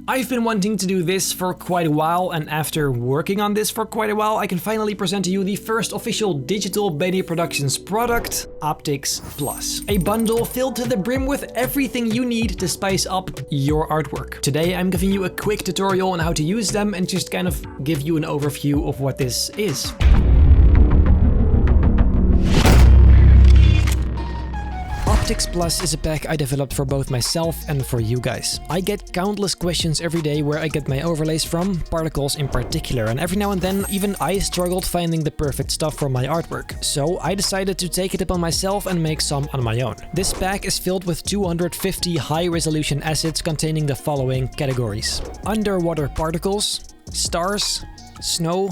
I've been wanting to do this for quite a while, and after working on this for quite a while, I can finally present to you the first official digital Bene Productions product, Optics Plus. A bundle filled to the brim with everything you need to spice up your artwork. Today I'm giving you a quick tutorial on how to use them and just kind of give you an overview of what this is. Optics Plus is a pack I developed for both myself and for you guys. I get countless questions every day where I get my overlays from, particles in particular, and every now and then even I struggled finding the perfect stuff for my artwork. So I decided to take it upon myself and make some on my own. This pack is filled with 250 high-resolution assets containing the following categories: underwater particles, stars, snow,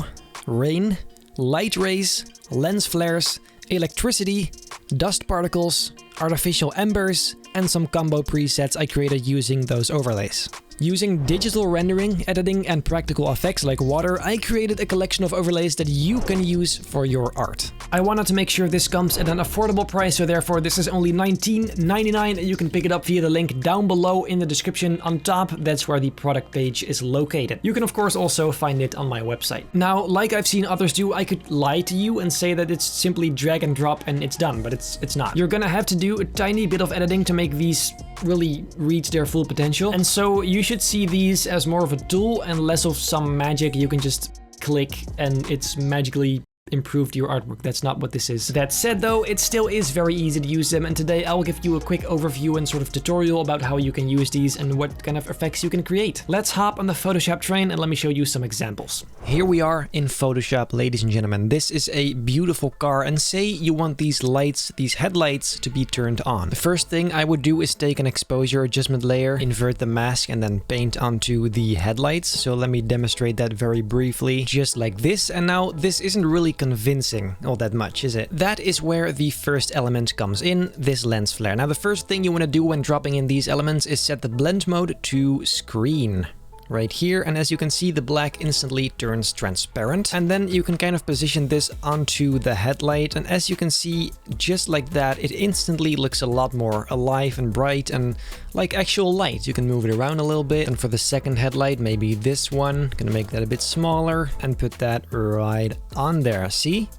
rain, light rays, lens flares, electricity, dust particles, artificial embers, and some combo presets I created using those overlays. Using digital rendering, editing, and practical effects like water, I created a collection of overlays that you can use for your art. I wanted to make sure this comes at an affordable price, so therefore this is only $19.99. You can pick it up via the link down below in the description on top. That's where the product page is located. You can of course also find it on my website. Now, like I've seen others do, I could lie to you and say that it's simply drag and drop and it's done, but it's not. You're gonna have to do a tiny bit of editing to make these really reach their full potential, and so you should see these as more of a tool and less of some magic you can just click and it's magically improved your artwork. That's not what this is. That said though, it still is very easy to use them, and today I'll give you a quick overview and sort of tutorial about how you can use these and what kind of effects you can create. Let's hop on the Photoshop train and let me show you some examples. Here we are in Photoshop, ladies and gentlemen. This is a beautiful car, and say you want these lights, these headlights, to be turned on. The first thing I would do is take an exposure adjustment layer, invert the mask, and then paint onto the headlights. So let me demonstrate that very briefly, just like this. And now this isn't really convincing all that much, is it? That is where the first element comes in, this lens flare. Now the first thing you want to do when dropping in these elements is set the blend mode to screen. Right here, and as you can see, the black instantly turns transparent, and then you can kind of position this onto the headlight, and as you can see, just like that, it instantly looks a lot more alive and bright and like actual light. You can move it around a little bit, and for the second headlight, maybe this one, gonna make that a bit smaller and put that right on there. See?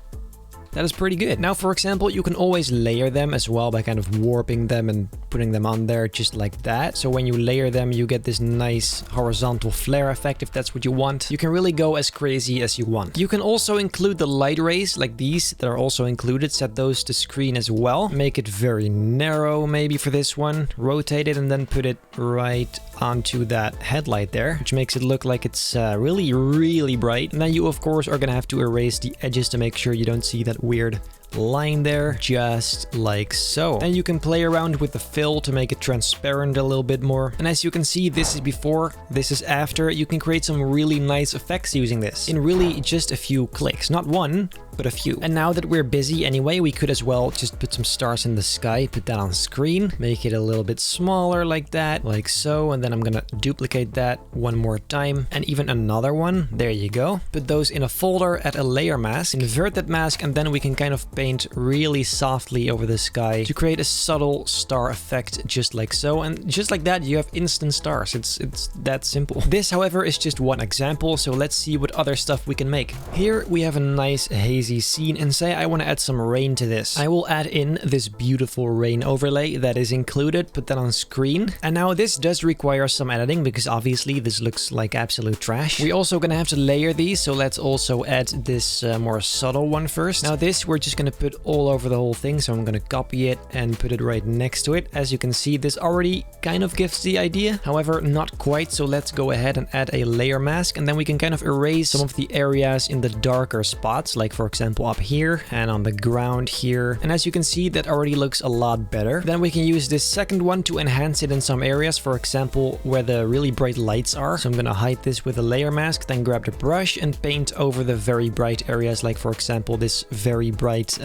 That is pretty good. Now, for example, you can always layer them as well by kind of warping them and putting them on there just like that. So when you layer them, you get this nice horizontal flare effect if that's what you want. You can really go as crazy as you want. You can also include the light rays like these that are also included. Set those to screen as well. Make it very narrow maybe for this one. Rotate it and then put it right onto that headlight there, which makes it look like it's really, really bright. And then you, of course, are gonna have to erase the edges to make sure you don't see that weird line there, just like so. And you can play around with the fill to make it transparent a little bit more. And as you can see, this is before, this is after. You can create some really nice effects using this in really just a few clicks. Not one, but a few. And now that we're busy anyway, we could as well just put some stars in the sky, put that on screen, make it a little bit smaller like that, like so. And then I'm gonna duplicate that one more time and even another one. There you go. Put those in a folder, add a layer mask, invert that mask, and then we can kind of paint really softly over the sky to create a subtle star effect just like so. And just like that, you have instant stars. It's that simple. This, however, is just one example, so let's see what other stuff we can make. Here we have a nice hazy scene, and say I want to add some rain to this. I will add in this beautiful rain overlay that is included, put that on screen. And now this does require some editing because obviously this looks like absolute trash. We're also gonna have to layer these, so let's also add this more subtle one first. Now this we're just gonna put all over the whole thing, so I'm gonna copy it and put it right next to it. As you can see, this already kind of gives the idea, however not quite, so let's go ahead and add a layer mask, and then we can kind of erase some of the areas in the darker spots, like for example up here and on the ground here. And as you can see, that already looks a lot better. Then we can use this second one to enhance it in some areas, for example where the really bright lights are. So I'm gonna hide this with a layer mask, then grab the brush and paint over the very bright areas, like for example this very bright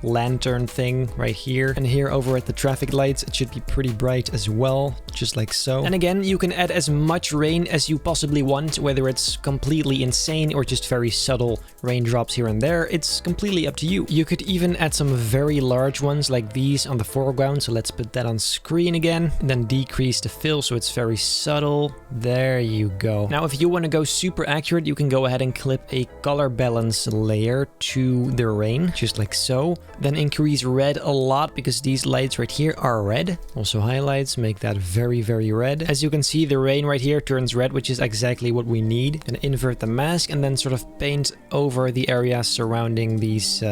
lantern thing right here. And here over at the traffic lights, it should be pretty bright as well, just like so. And again, you can add as much rain as you possibly want, whether it's completely insane or just very subtle raindrops here and there. It's completely up to you. You could even add some very large ones like these on the foreground. So let's put that on screen again, and then decrease the fill so it's very subtle. There you go. Now, if you want to go super accurate, you can go ahead and clip a color balance layer to the rain, just like so. Then increase red a lot because these lights right here are red. Also highlights, make that very, very red. As you can see, the rain right here turns red, which is exactly what we need. And invert the mask and then sort of paint over the area surrounding these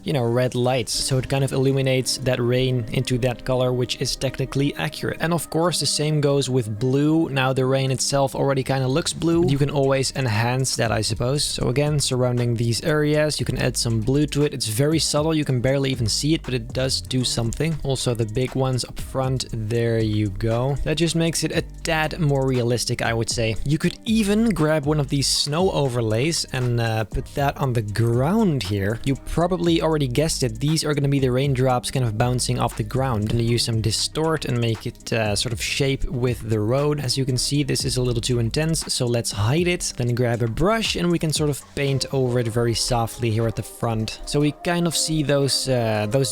you know, red lights. So it kind of illuminates that rain into that color, which is technically accurate. And of course, the same goes with blue. Now the rain itself already kind of looks blue, but you can always enhance that, I suppose. So again, surrounding these areas, you can add some blue to it. It's very subtle. You can barely even see it, but it does do something. Also the big ones up front, there you go. That just makes it a tad more realistic, I would say. You could even grab one of these snow overlays and put that on the ground here. You probably already guessed it, these are going to be the raindrops kind of bouncing off the ground. And use some distort and make it sort of shape with the road. As you can see, this is a little too intense, so let's hide it. Then grab a brush and we can sort of paint over it very softly here at the front. So we kind of see those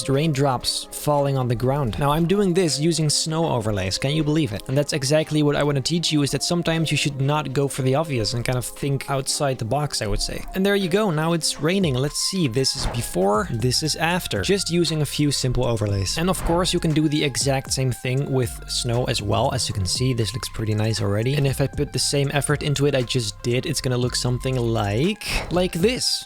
raindrops falling on the ground. Now I'm doing this using snow overlays, can you believe it? And that's exactly what I want to teach you, is that sometimes you should not go for the obvious and kind of think outside the box, I would say. And there you go, now it's raining. Let's see, this is before, this is after, just using a few simple overlays. And of course you can do the exact same thing with snow as well. As you can see, this looks pretty nice already. And if I put the same effort into it I just did, it's gonna look something like this.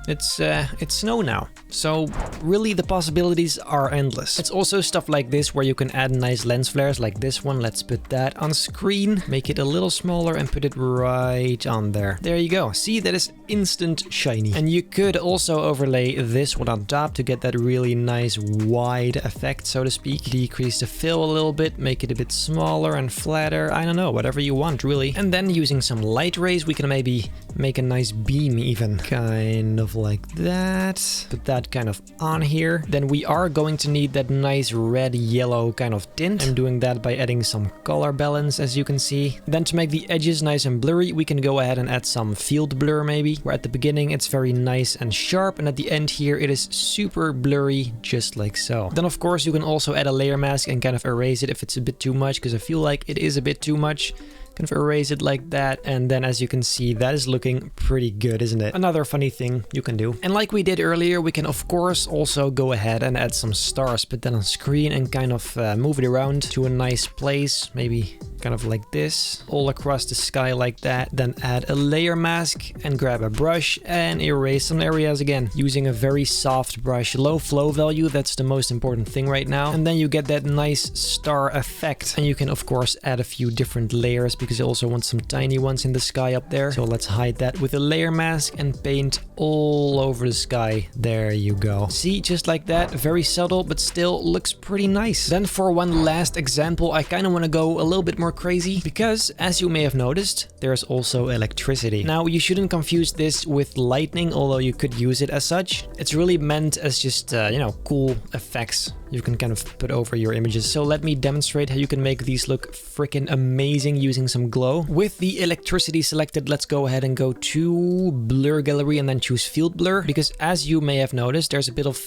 It's snow now. So really the possibilities are endless. It's also stuff like this where you can add nice lens flares like this one. Let's put that on screen, make it a little smaller and put it right on there. There you go. See, that is instant shiny. And you could also overlay this one on top to get that really nice wide effect, so to speak. Decrease the fill a little bit, make it a bit smaller and flatter. I don't know, whatever you want really. And then using some light rays, we can maybe make a nice beam even. Kind of like that. Put that kind of on here. Then we are going to need that nice red yellow kind of tint. I'm doing that by adding some color balance, as you can see. Then to make the edges nice and blurry, we can go ahead and add some field blur maybe, where at the beginning it's very nice and sharp, and at the end here it is super blurry, just like so. Then of course you can also add a layer mask and kind of erase it if it's a bit too much, because I feel like it is a bit too much. Kind of erase it like that, and then as you can see, that is looking pretty good, isn't it? Another funny thing you can do. And like we did earlier, we can of course also go ahead and add some stars, put that on screen and kind of move it around to a nice place, maybe kind of like this, all across the sky like that. Then add a layer mask and grab a brush and erase some areas again, using a very soft brush, low flow value, that's the most important thing right now. And then you get that nice star effect, and you can of course add a few different layers, because you also want some tiny ones in the sky up there. So let's hide that with a layer mask and paint all over the sky. There you go. See, just like that, very subtle, but still looks pretty nice. Then for one last example, I kind of want to go a little bit more crazy, because as you may have noticed, there's also electricity. Now you shouldn't confuse this with lightning, although you could use it as such. It's really meant as just, you know, cool effects you can kind of put over your images. So let me demonstrate how you can make these look freaking amazing using some glow. With the electricity selected, let's go ahead and go to blur gallery and then choose field blur, because as you may have noticed, there's a bit of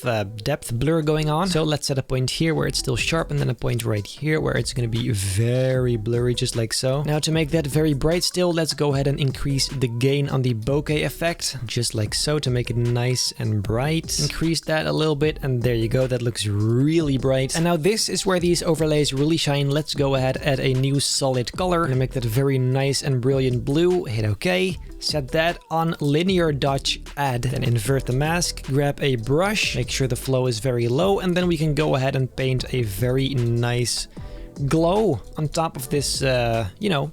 depth blur going on. So let's set a point here where it's still sharp, and then a point right here where it's going to be very blurry, just like so. Now to make that very bright still, let's go ahead and increase the gain on the bokeh effect, just like so, to make it nice and bright. Increase that a little bit, and there you go. That looks really bright. And now this is where these overlays really shine. Let's go ahead, add a new solid color and make that very nice and brilliant blue. Hit OK. Set that on linear dodge add, and invert the mask. Grab a brush, make sure the flow is very low, and then we can go ahead and paint a very nice glow on top of this, you know,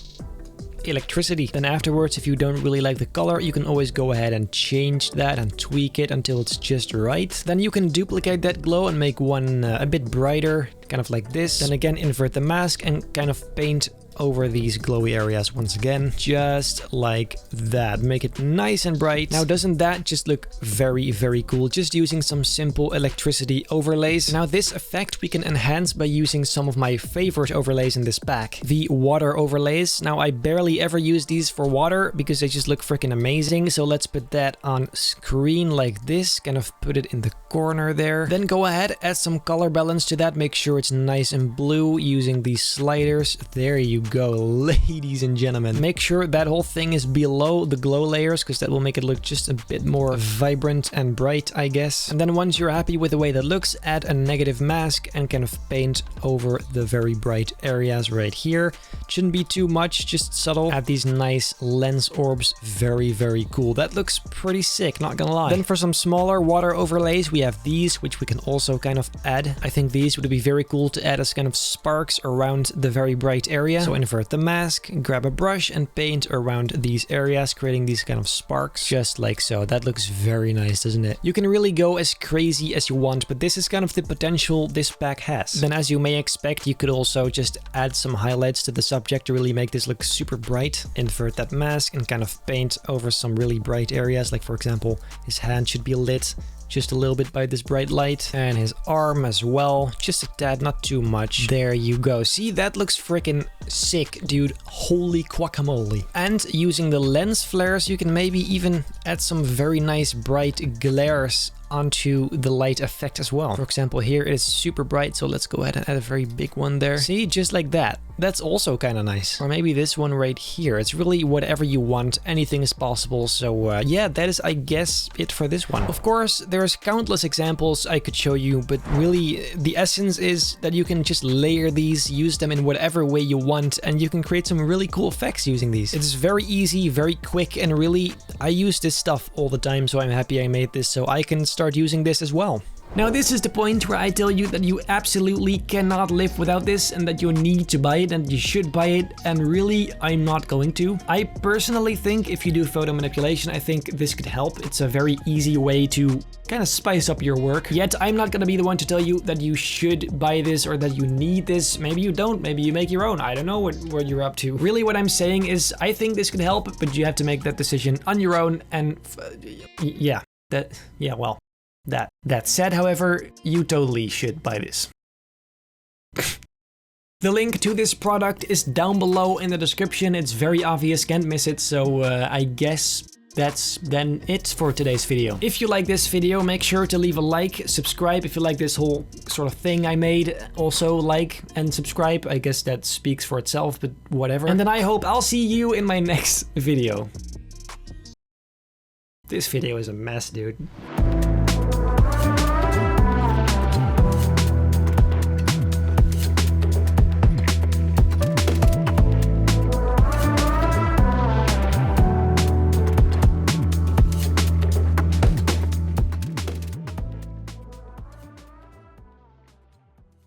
electricity. Then afterwards, if you don't really like the color, you can always go ahead and change that and tweak it until it's just right. Then you can duplicate that glow and make one a bit brighter, kind of like this. Then again, invert the mask and kind of paint over these glowy areas once again, just like that. Make it nice and bright. Now, doesn't that just look very, very cool? Just using some simple electricity overlays. Now, this effect we can enhance by using some of my favorite overlays in this pack, the water overlays. Now, I barely ever use these for water because they just look freaking amazing. So let's put that on screen like this, kind of put it in the corner there. Then go ahead, add some color balance to that. Make sure it's nice and blue using these sliders. There you go, ladies and gentlemen. Make sure that whole thing is below the glow layers because that will make it look just a bit more vibrant and bright, I guess. And then once you're happy with the way that looks, add a negative mask and kind of paint over the very bright areas right here. Shouldn't be too much, just subtle. Add these nice lens orbs. Very, very cool. That looks pretty sick, not gonna lie. Then for some smaller water overlays, we have these, which we can also kind of add. I think these would be very cool to add as kind of sparks around the very bright area. So invert the mask, grab a brush and paint around these areas, creating these kind of sparks, just like so. That looks very nice, doesn't it? You can really go as crazy as you want, but this is kind of the potential this pack has. Then as you may expect, you could also just add some highlights to the subject to really make this look super bright. Invert that mask and kind of paint over some really bright areas, like for example, his hand should be lit just a little bit by this bright light, and his arm as well, just a tad, not too much. There you go. See, that looks freaking sick, dude. Holy guacamole. And using the lens flares, you can maybe even add some very nice bright glares onto the light effect as well. For example, here it is super bright, so let's go ahead and add a very big one there. See, just like that. That's also kind of nice. Or maybe this one right here. It's really whatever you want. Anything is possible. So yeah, that is, I guess, it for this one. Of course, there's countless examples I could show you, but really the essence is that you can just layer these, use them in whatever way you want, and you can create some really cool effects using these. It's very easy, very quick, and really, I use this stuff all the time, so I'm happy I made this so I can start using this as well. Now this is the point where I tell you that you absolutely cannot live without this and that you need to buy it and you should buy it, and really I'm not going to. I personally think if you do photo manipulation, I think this could help. It's a very easy way to kind of spice up your work. Yet I'm not gonna be the one to tell you that you should buy this or that you need this. Maybe you don't, maybe you make your own. I don't know what you're up to. Really what I'm saying is I think this could help, but you have to make that decision on your own, and That said, however, you totally should buy this. The link to this product is down below in the description. It's very obvious, can't miss it, so I guess that's then it for today's video. If you like this video, make sure to leave a like, subscribe if you like this whole sort of thing I made. Also like and subscribe. I guess that speaks for itself, but whatever. And then I hope I'll see you in my next video. This video is a mess, dude.